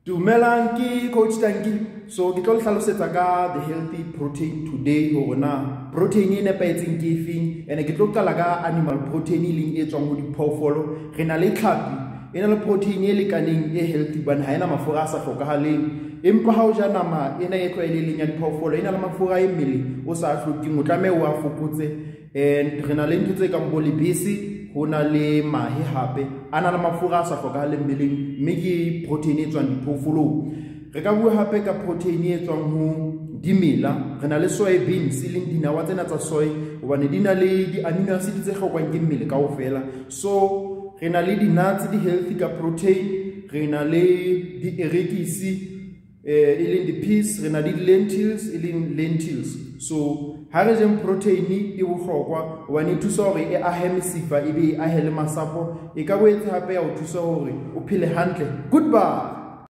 Dumelang ke Coach Tanki. So ke tlo le hlalosetsa ka the healthy protein today hore na protein e nepahetseng ke efeng ene ke tlo qala ka animal protein e leng e tswang ho diphoofolo. Re na le tlhapi e na le protein e lekaneng e healthy bana ha ena mafura a sa hlokahaleng, empa ha o ja nama ena e tlwaelehileng ya diphoofolo e na le mafura a mmele o sa hlokeng o tlameha o a fokotse. And re na le ntho tse kang bo lebese, ho na le mahe hape a na le mafura a sa hlokahaleng mmeleng mme ke protein e tswang diphoofolong. Re ka bua hape ka protein e tswang ho dimela. Re na le soybeans e leng dinawa tsena tsa soy hobane di na le di-amino acids tse hlokwang ke mmele kaofela. So re na le di-nuts di-healthy ka protein, re na le di-erekisi e leng di-peas, re na le di-lentils e leng lentils. So ha re jeng protein e bohlokwa hobane e thusa hore e ahe mesifa ebe e ahe le masapo, e ka boetse hape ya o thusa hore o phele hantle. Goodbye.